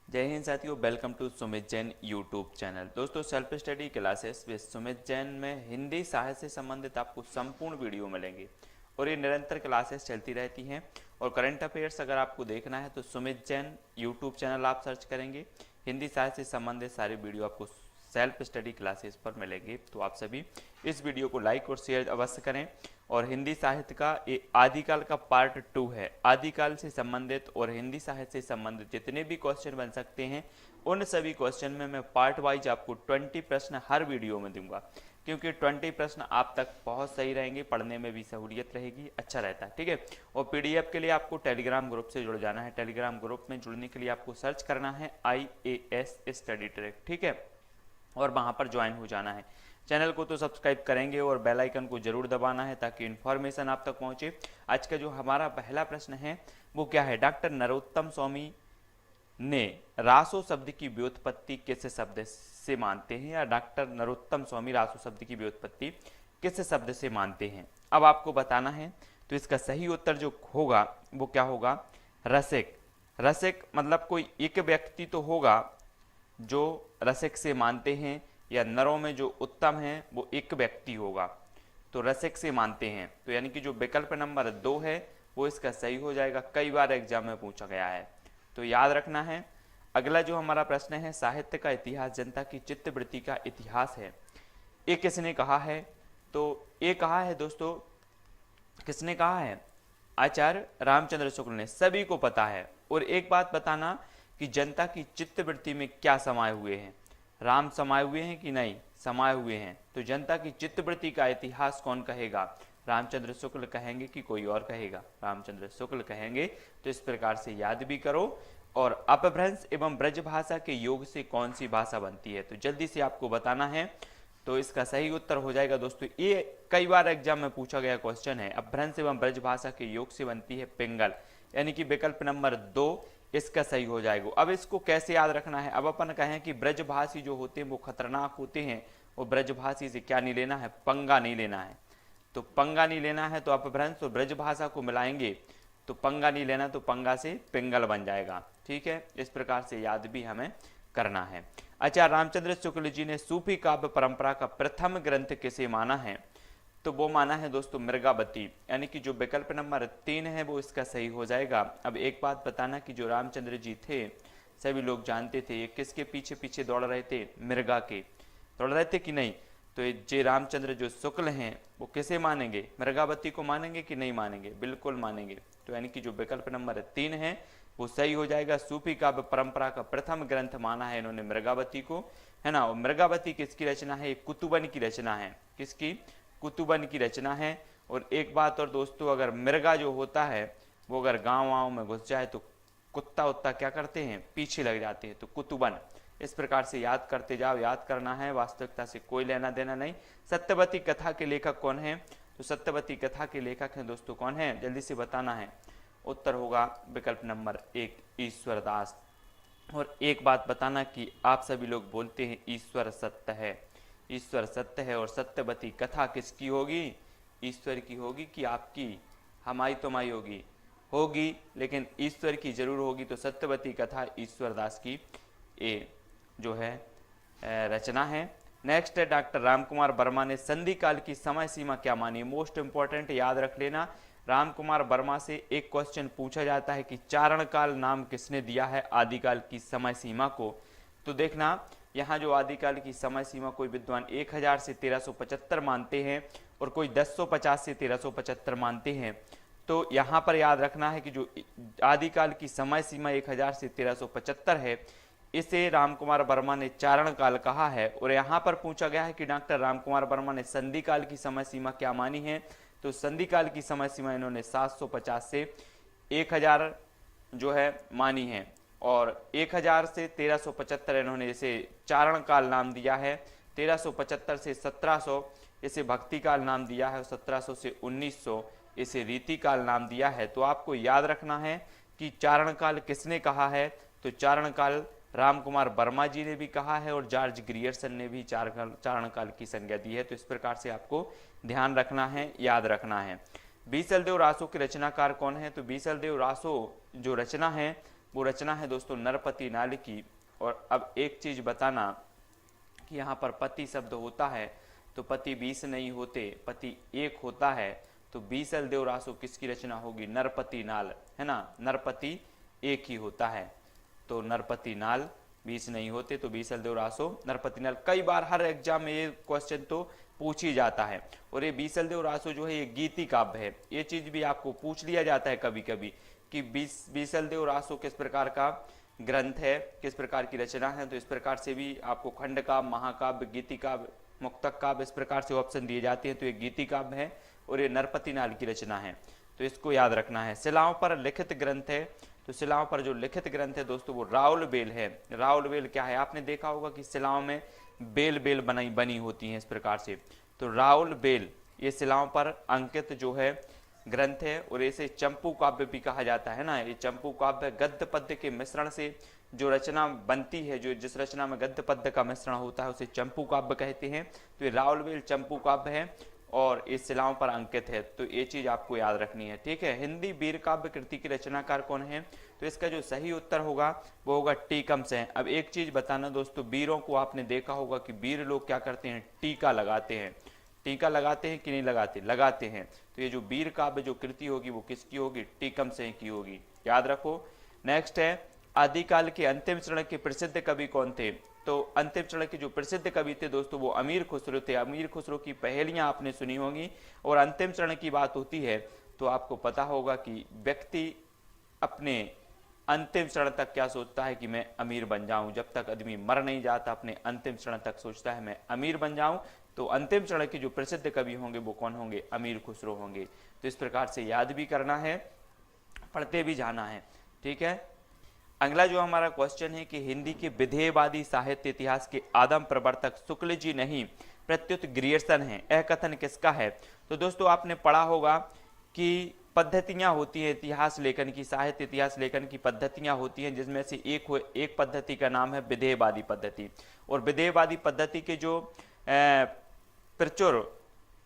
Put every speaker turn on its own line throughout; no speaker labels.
जय हिंद साथियों, welcome to Sumit Jain YouTube channel. दोस्तों, self study classes with Sumit Jain में हिंदी साहित्य से संबंधित आपको संपूर्ण वीडियो मिलेंगे और ये निरंतर क्लासेस चलती रहती हैं। और करंट अफेयर्स अगर आपको देखना है तो सुमित जैन यूट्यूब चैनल आप सर्च करेंगे, हिंदी साहित्य से संबंधित सारे वीडियो आपको सेल्फ स्टडी क्लासेस पर मिलेंगे। तो आप सभी इस वीडियो को लाइक और शेयर अवश्य करें। और हिंदी साहित्य का ये आदिकाल का पार्ट 2 है। आदिकाल से संबंधित और हिंदी साहित्य से संबंधित जितने भी क्वेश्चन बन सकते हैं उन सभी क्वेश्चन में मैं पार्ट वाइज आपको 20 प्रश्न हर वीडियो में दूंगा, क्योंकि 20 प्रश्न आप तक बहुत सही रहेंगे, पढ़ने में भी सहूलियत रहेगी, अच्छा रहता है। ठीक है। और पीडीएफ के लिए आपको टेलीग्राम ग्रुप से जुड़ जाना है। टेलीग्राम ग्रुप में जुड़ने के लिए आपको सर्च करना है IAS स्टडी ट्रैक। ठीक है, और वहां पर ज्वाइन हो जाना है। चैनल को तो सब्सक्राइब करेंगे और बेल आइकन को जरूर दबाना है ताकि इन्फॉर्मेशन आप तक पहुंचे। आज का जो हमारा पहला प्रश्न है वो क्या है, डॉक्टर नरोत्तम स्वामी ने रासो शब्द की व्युत्पत्ति किस शब्द से मानते हैं, या डॉक्टर नरोत्तम स्वामी रासो शब्द की व्युत्पत्ति किस शब्द से मानते हैं। अब आपको बताना है, तो इसका सही उत्तर जो होगा वो क्या होगा, रसिक। रसिक मतलब कोई एक व्यक्ति तो होगा जो रसिक से मानते हैं, या नरों में जो उत्तम है वो एक व्यक्ति होगा, तो रसिक से मानते हैं। तो यानी कि जो विकल्प नंबर 2 है वो इसका सही हो जाएगा। कई बार एग्जाम में पूछा गया है, तो याद रखना है। अगला जो हमारा प्रश्न है, साहित्य का इतिहास जनता की चित्तवृत्ति का इतिहास है, ये किसने कहा है। तो ये कहा है दोस्तों, किसने कहा है, आचार्य रामचंद्र शुक्ल ने। सभी को पता है। और एक बात बताना कि जनता की चित्तवृत्ति में क्या समाये हुए हैं, राम समाये हुए हैं कि नहीं समाये हुए हैं। तो जनता की चित्तवृत्ति का इतिहास कौन कहेगा, रामचंद्र शुक्ल कहेंगे कि कोई और कहेगा, रामचंद्र शुक्ल कहेंगे। तो इस प्रकार से याद भी करो। और अपभ्रंश एवं ब्रजभाषा के योग से कौन सी भाषा बनती है, तो जल्दी से आपको बताना है। तो इसका सही उत्तर हो जाएगा दोस्तों, ये कई बार एग्जाम में पूछा गया क्वेश्चन है, अपभ्रंश एवं ब्रजभाषा के योग से बनती है पिंगल, यानी कि विकल्प नंबर 2 इसका सही हो जाएगा। अब इसको कैसे याद रखना है, अब अपन कहें कि ब्रजभाषी जो होते हैं वो खतरनाक होते हैं, और ब्रजभाषी से क्या नहीं लेना है, पंगा नहीं लेना है। तो पंगा नहीं लेना है, तो अपभ्रंश और ब्रजभाषा को मिलाएंगे तो पंगा नहीं लेना, तो पंगा से पिंगल बन जाएगा। ठीक है, इस प्रकार से याद भी हमें करना है। अच्छा, रामचंद्र शुक्ल जी ने सूफी काव्य परंपरा का प्रथम ग्रंथ किसे माना है, तो वो माना है दोस्तों मृगावती, यानी कि जो विकल्प नंबर 3 है वो इसका सही हो जाएगा। अब एक बात बताना कि जो रामचंद्र जी थे सभी लोग जानते थे, ये किसके पीछे पीछे दौड़ रहे थे, मृगा के दौड़ रहे थे कि नहीं। तो ये जे रामचंद्र जो शुक्ल हैं वो किसे मानेंगे, मृगावती को मानेंगे कि नहीं मानेंगे, बिल्कुल मानेंगे। तो यानी कि जो विकल्प नंबर 3 है वो सही हो जाएगा। सूफी काव्य परंपरा का प्रथम ग्रंथ माना है इन्होंने मृगावती को, है ना। और मृगावती किसकी रचना है, कुतुबन की रचना है। किसकी, कुतुबन की रचना है। और एक बात और दोस्तों, अगर मृगा जो होता है वो अगर गाँव वाँव में घुस जाए तो कुत्ता उत्ता क्या करते हैं, पीछे लग जाते हैं। तो कुतुबन, इस प्रकार से याद करते जाओ, याद करना है, वास्तविकता से कोई लेना देना नहीं। सत्यवती कथा के लेखक कौन है, तो सत्यवती कथा के लेखक हैं दोस्तों कौन है, जल्दी से बताना है। उत्तर होगा विकल्प नंबर 1 ईश्वरदास। और एक बात बताना कि आप सभी लोग बोलते हैं ईश्वर सत्य है, ईश्वर सत्य है, और सत्यवती कथा किसकी होगी, ईश्वर की होगी कि आपकी, हमारी तो माई होगी, होगी लेकिन ईश्वर की जरूर होगी। तो सत्यवती कथा ईश्वरदास की ये जो है रचना है। नेक्स्ट है, डॉक्टर रामकुमार वर्मा ने संधि काल की समय सीमा क्या मानी, मोस्ट इंपॉर्टेंट, याद रख लेना। रामकुमार वर्मा से एक क्वेश्चन पूछा जाता है कि चारण काल नाम किसने दिया है आदिकाल की समय सीमा को। तो देखना, यहाँ जो आदिकाल की समय सीमा कोई विद्वान 1000 से 1375 मानते हैं और कोई 1050 से 1375 मानते हैं। तो यहाँ पर याद रखना है कि जो आदिकाल की समय सीमा 1000 से 1375 है, इसे रामकुमार वर्मा ने चारण काल कहा है। और यहाँ पर पूछा गया है कि डॉक्टर रामकुमार वर्मा ने संधि काल की समय सीमा क्या मानी है, तो संधि काल की समय सीमा इन्होंने 750 से 1000 जो है मानी है, और 1000 से 1375 इन्होंने इसे चारण काल नाम दिया है। 1375 से 1700 इसे भक्ति काल नाम दिया है, और 1700 से 1900 इसे रीति काल नाम दिया है। तो आपको याद रखना है कि चारण काल किसने कहा है, तो चारण काल रामकुमार वर्मा जी ने भी कहा है, और जॉर्ज ग्रियर्सन ने भी चारण काल की संज्ञा दी है। तो इस प्रकार से आपको ध्यान रखना है, याद रखना है। बीसलदेव रासो के रचनाकार कौन है, तो बीसलदेव रासो जो रचना है वो रचना है दोस्तों नरपति नाल की। और अब एक चीज बताना कि यहाँ पर पति शब्द होता है तो पति 20 नहीं होते, पति एक होता है, तो बीसल देवरासो किसकी रचना होगी? नरपति नाल, है ना, नरपति एक ही होता है, तो नरपति नाल 20 नहीं होते, तो बीसल देवरासो नरपति नाल। कई बार हर एग्जाम में ये क्वेश्चन तो पूछ ही जाता है। और ये बीसल देवरासो जो है ये गीति काव्य है, ये चीज भी आपको पूछ लिया जाता है कभी कभी कि बीसल देवरासो किस प्रकार का ग्रंथ है, किस प्रकार की रचना है। तो इस प्रकार से भी आपको खंड काव्य, महाकाव्य, गीति काव्य, मुक्तक काव्य इस प्रकार से ऑप्शन दिए जाते हैं। तो ये गीति काव्य है और ये नरपति नाल की रचना है, तो इसको याद रखना है। शिलाओं पर लिखित ग्रंथ है, तो शिलाओं पर जो लिखित ग्रंथ है दोस्तों वो राउल बेल है। राउल बेल क्या है? आपने देखा होगा कि शिलाओं में बेल बेल बनी होती हैं इस प्रकार से, तो राउल बेल ये शिलाओं पर अंकित जो है ग्रंथ है। और इसे चंपू काव्य भी कहा जाता है ना। ये चंपू काव्य गद्य पद्य के मिश्रण से जो रचना बनती है, जो जिस रचना में गद्य पद्य का मिश्रण होता है उसे चंपू काव्य कहते हैं। तो ये राउल बेल चंपू काव्य है और इस शिलाओं पर अंकित है, तो ये चीज आपको याद रखनी है, ठीक है। हिंदी वीर काव्य कृति की रचनाकार कौन है? तो इसका जो सही उत्तर होगा वो होगा टीकम सेन। अब एक चीज बताना दोस्तों, वीरों को आपने देखा होगा कि वीर लोग क्या करते हैं? टीका लगाते हैं। टीका लगाते हैं कि नहीं लगाते? लगाते हैं। तो ये जो वीर काव्य जो कृति होगी वो किसकी होगी? टीकम सेन की होगी, याद रखो। नेक्स्ट है आदिकाल के अंतिम चरण के प्रसिद्ध कवि कौन थे? तो अंतिम चरण के जो प्रसिद्ध कवि थे दोस्तों वो अमीर खुसरो थे। अमीर खुसरो की पहेलियां आपने सुनी होंगी। और अंतिम चरण की बात होती है तो आपको पता होगा कि व्यक्ति अपने अंतिम क्षण तक क्या सोचता है कि मैं अमीर बन जाऊं। जब तक आदमी मर नहीं जाता अपने अंतिम क्षण तक सोचता है मैं अमीर बन जाऊं। तो अंतिम क्षण के जो प्रसिद्ध कवि होंगे वो कौन होंगे? अमीर खुसरो होंगे। तो इस प्रकार से याद भी करना है, पढ़ते भी जाना है, ठीक है। अगला जो हमारा क्वेश्चन है कि हिंदी के विधेयवादी साहित्य इतिहास के आदम प्रवर्तक शुक्ल जी नहीं प्रत्युत ग्रियर्सन है, यह कथन किसका है? तो दोस्तों आपने पढ़ा होगा कि पद्धतियां होती हैं इतिहास लेखन की, साहित्य इतिहास लेखन की पद्धतियां होती हैं, जिसमें से एक पद्धति का नाम है विधेयवादी पद्धति। और विधेयवादी पद्धति के जो प्रचुर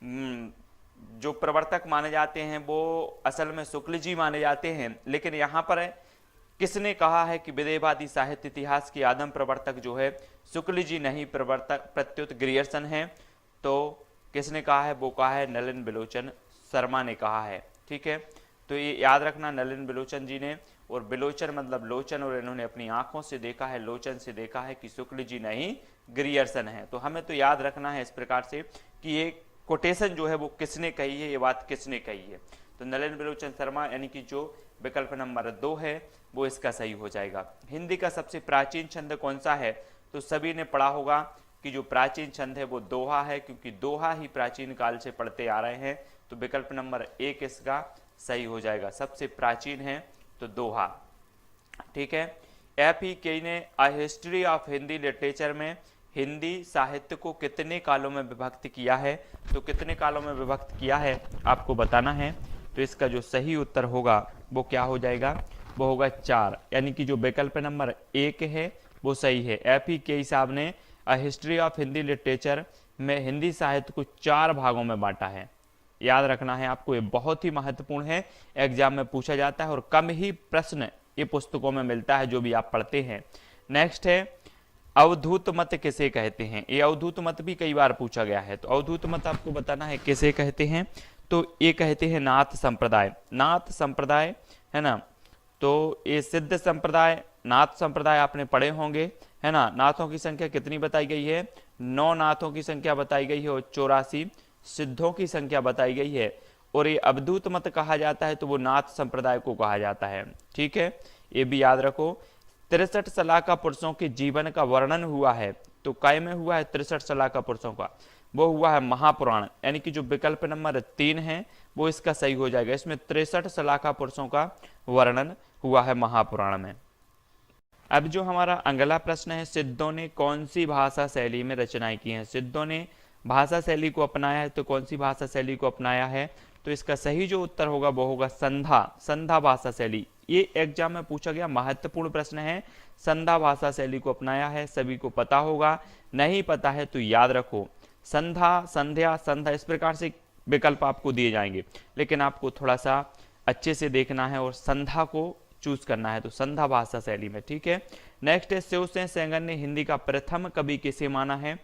जो प्रवर्तक माने जाते हैं वो असल में शुक्ल जी माने जाते हैं। लेकिन यहाँ पर किसने कहा है कि विधेयवादी साहित्य इतिहास के आदम प्रवर्तक जो है शुक्ल जी नहीं प्रवर्तक प्रत्युत ग्रियर्सन है? तो किसने कहा है? वो कहा है नलिन बिलोचन शर्मा ने कहा है, ठीक है। तो ये याद रखना नलिन बिलोचन जी ने, और बिलोचन मतलब लोचन, और इन्होंने अपनी आंखों से देखा है, लोचन से देखा है कि शुक्ल जी नहीं ग्रियर्सन है। तो हमें तो याद रखना है इस प्रकार से कि ये कोटेशन जो है वो किसने कही है, ये बात किसने कही है। तो नलिन बिलोचन शर्मा, यानी कि जो विकल्प नंबर 2 है वो इसका सही हो जाएगा। हिंदी का सबसे प्राचीन छंद कौन सा है? तो सभी ने पढ़ा होगा कि जो प्राचीन छंद है वो दोहा है, क्योंकि दोहा ही प्राचीन काल से पढ़ते आ रहे हैं। तो विकल्प नंबर 1 इसका सही हो जाएगा, सबसे प्राचीन है तो दोहा, ठीक है। FEK ने a history of Hindi literature में हिंदी साहित्य को कितने कालों में विभक्त किया है? तो कितने कालों में विभक्त किया है आपको बताना है। तो इसका जो सही उत्तर होगा वो क्या हो जाएगा? वो होगा 4, यानी कि जो विकल्प नंबर 1 है वो सही है। FEK साहब ने a history of Hindi literature में हिंदी साहित्य को 4 भागों में बांटा है, याद रखना है आपको, ये बहुत ही महत्वपूर्ण है, एग्जाम में पूछा जाता है और कम ही प्रश्न ये पुस्तकों में मिलता है जो भी आप पढ़ते हैं। नेक्स्ट है अवधूत मत किसे कहते हैं? ये अवधूत मत भी कई बार पूछा गया है। तो अवधूत मत आपको बताना है किसे कहते हैं। तो ये कहते हैं नाथ संप्रदाय, नाथ संप्रदाय, है ना। तो ये सिद्ध संप्रदाय, नाथ संप्रदाय आपने पढ़े होंगे, है ना। नाथों की संख्या कितनी बताई गई है? 9 नाथों की संख्या बताई गई है और 84 सिद्धों की संख्या बताई गई है। और ये अवधूत मत कहा जाता है तो वो नाथ संप्रदाय को कहा जाता है, ठीक है, ये भी याद रखो। 63 सलाका पुरुषों के जीवन का वर्णन हुआ है, तो काय में हुआ है 63 सलाका पुरुषों का? वो हुआ है महापुराण, यानी कि जो विकल्प नंबर 3 है वो इसका सही हो जाएगा। इसमें 63 सलाका पुरुषों का वर्णन हुआ है महापुराण में। अब जो हमारा अगला प्रश्न है, सिद्धों ने कौन सी भाषा शैली में रचनाएं की हैं? सिद्धों ने भाषा शैली को अपनाया है, तो कौन सी भाषा शैली को अपनाया है? तो इसका सही जो उत्तर होगा वो होगा संधा, संधा भाषा शैली। ये एग्जाम में पूछा गया महत्वपूर्ण प्रश्न है, संधा भाषा शैली को अपनाया है, सभी को पता होगा। नहीं पता है तो याद रखो, संधा, संध्या, संधा, इस प्रकार से विकल्प आपको दिए जाएंगे, लेकिन आपको थोड़ा सा अच्छे से देखना है और संधा को चूज करना है, तो संध्या भाषा शैली में। ठीक है, नेक्स्ट है शिवसेन सेंगर ने हिंदी का प्रथम कवि किसे माना है?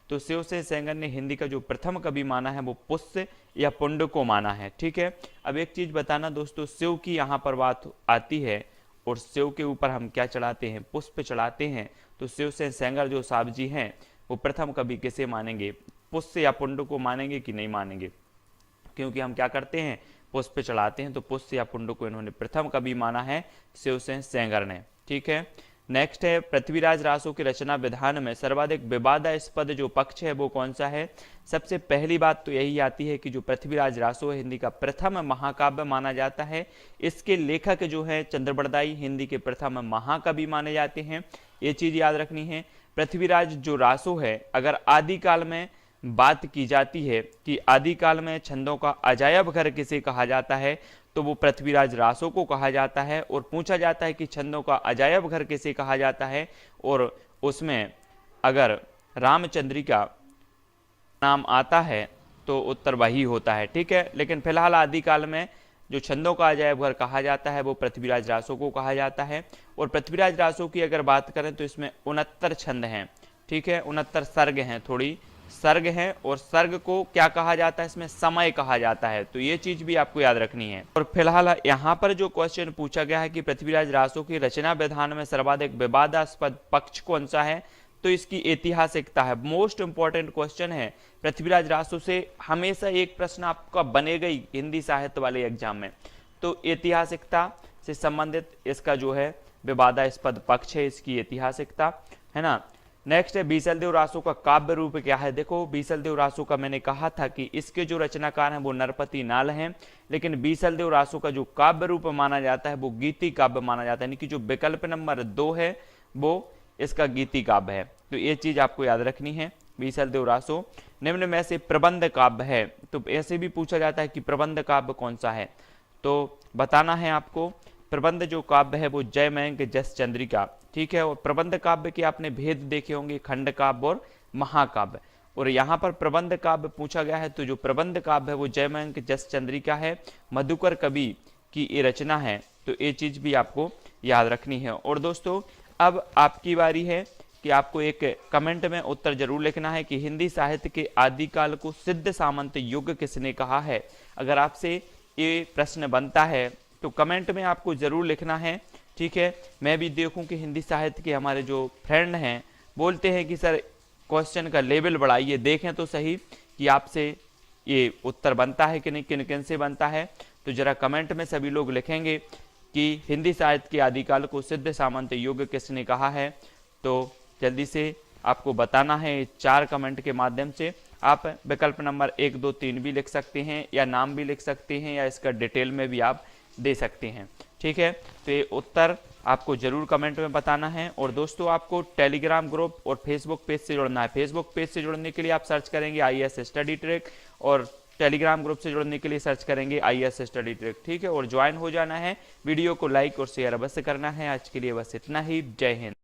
तो शिवसेन सेंगर ने हिंदी का जो प्रथम कवि माना है वो पुष्य या पुंड को माना है। ठीक है, अब एक चीज बताना दोस्तों, शिव की यहाँ पर बात आती है और शिव के ऊपर हम क्या चढ़ाते हैं? पुष्प चढ़ाते हैं। तो शिवसेन सेंगर जो साहब जी हैं वो प्रथम कवि किसे मानेंगे? पुष्य या पुंड को मानेंगे कि नहीं मानेंगे? क्योंकि हम क्या करते हैं? पुष्प चढ़ाते हैं, तो पुष्य या पुंड को इन्होंने प्रथम कवि माना है शिवसेन सेंगर ने। ठीक है, नेक्स्ट है पृथ्वीराज रासो की रचना विधान में सर्वाधिक विवादास्पद जो पक्ष है वो कौन सा है? सबसे पहली बात तो यही आती है कि जो पृथ्वीराज रासो है हिंदी का प्रथम महाकाव्य माना जाता है। इसके लेखक जो है चंद्रबरदाई हिंदी के प्रथम महाकवि माने जाते हैं, ये चीज याद रखनी है। पृथ्वीराज जो रासो है, अगर आदिकाल में बात की जाती है कि आदिकाल में छंदों का अजायब घर किसे कहा जाता है, तो वो पृथ्वीराज रासो को कहा जाता है। और पूछा जाता है कि छंदों का अजायब घर किसे कहा जाता है, और उसमें अगर रामचंद्रिका नाम आता है तो उत्तर वही होता है। ठीक है, लेकिन फिलहाल आदिकाल में जो छंदों का अजायब घर कहा जाता है वो पृथ्वीराज रासो को कहा जाता है। और पृथ्वीराज रासो की अगर बात करें तो इसमें 69 छंद हैं। ठीक है, 69 सर्ग हैं, थोड़ी सर्ग हैं, और सर्ग को क्या कहा जाता है? इसमें समय कहा जाता है, तो ये चीज भी आपको याद रखनी है। और फिलहाल यहाँ पर जो क्वेश्चन पूछा गया है कि पृथ्वीराज रासो की रचना विधान में सर्वाधिक विवादास्पद पक्ष कौन सा है, तो इसकी ऐतिहासिकता है। मोस्ट इंपॉर्टेंट क्वेश्चन है, पृथ्वीराज रासो से हमेशा एक प्रश्न आपका बनेगा ही हिंदी साहित्य वाले एग्जाम में, तो ऐतिहासिकता से संबंधित इसका जो है विवादास्पद पक्ष है, इसकी ऐतिहासिकता है ना। नेक्स्ट है बीसलदेव रासो का काव्य रूप क्या है? देखो, बीसलदेव रासो का मैंने कहा था कि इसके जो रचनाकार हैं वो नरपति नाल हैं, लेकिन बीसलदेव रासो का जो काव्य रूप माना जाता है वो गीति काव्य माना जाता है, यानी कि जो विकल्प नंबर 2 है वो इसका गीति काव्य है। तो ये चीज आपको याद रखनी है। बीसलदेव रासो निम्न में से प्रबंध काव्य है, तो ऐसे भी पूछा जाता है कि प्रबंध काव्य कौन सा है, तो बताना है आपको। प्रबंध जो काव्य है वो जयमयंक जस चंद्रिका। ठीक है, और प्रबंध काव्य के आपने भेद देखे होंगे, खंड काव्य और महाकाव्य, और यहाँ पर प्रबंध काव्य पूछा गया है तो जो प्रबंध काव्य है वो जयमयंक जस चंद्रिका है, मधुकर कवि की ये रचना है, तो ये चीज भी आपको याद रखनी है। और दोस्तों अब आपकी बारी है कि आपको एक कमेंट में उत्तर जरूर लिखना है कि हिंदी साहित्य के आदिकाल को सिद्ध सामंत युग किसने कहा है। अगर आपसे ये प्रश्न बनता है तो कमेंट में आपको जरूर लिखना है। ठीक है, मैं भी देखूं कि हिंदी साहित्य के हमारे जो फ्रेंड हैं बोलते हैं कि सर क्वेश्चन का लेवल बढ़ाइए, देखें तो सही कि आपसे ये उत्तर बनता है कि नहीं, किन किन से बनता है। तो जरा कमेंट में सभी लोग लिखेंगे कि हिंदी साहित्य के आदिकाल को सिद्ध सामंत युग किसने कहा है, तो जल्दी से आपको बताना है 4 कमेंट के माध्यम से। आप विकल्प नंबर 1, 2, 3 भी लिख सकते हैं, या नाम भी लिख सकते हैं, या इसका डिटेल में भी आप दे सकते हैं। ठीक है, तो ये उत्तर आपको जरूर कमेंट में बताना है। और दोस्तों आपको टेलीग्राम ग्रुप और फेसबुक पेज से जुड़ना है। फेसबुक पेज से जुड़ने के लिए आप सर्च करेंगे IAS स्टडी ट्रैक, और टेलीग्राम ग्रुप से जुड़ने के लिए सर्च करेंगे IAS स्टडी ट्रैक। ठीक है, और ज्वाइन हो जाना है। वीडियो को लाइक और शेयर अवश्य करना है। आज के लिए बस इतना ही। जय हिंद।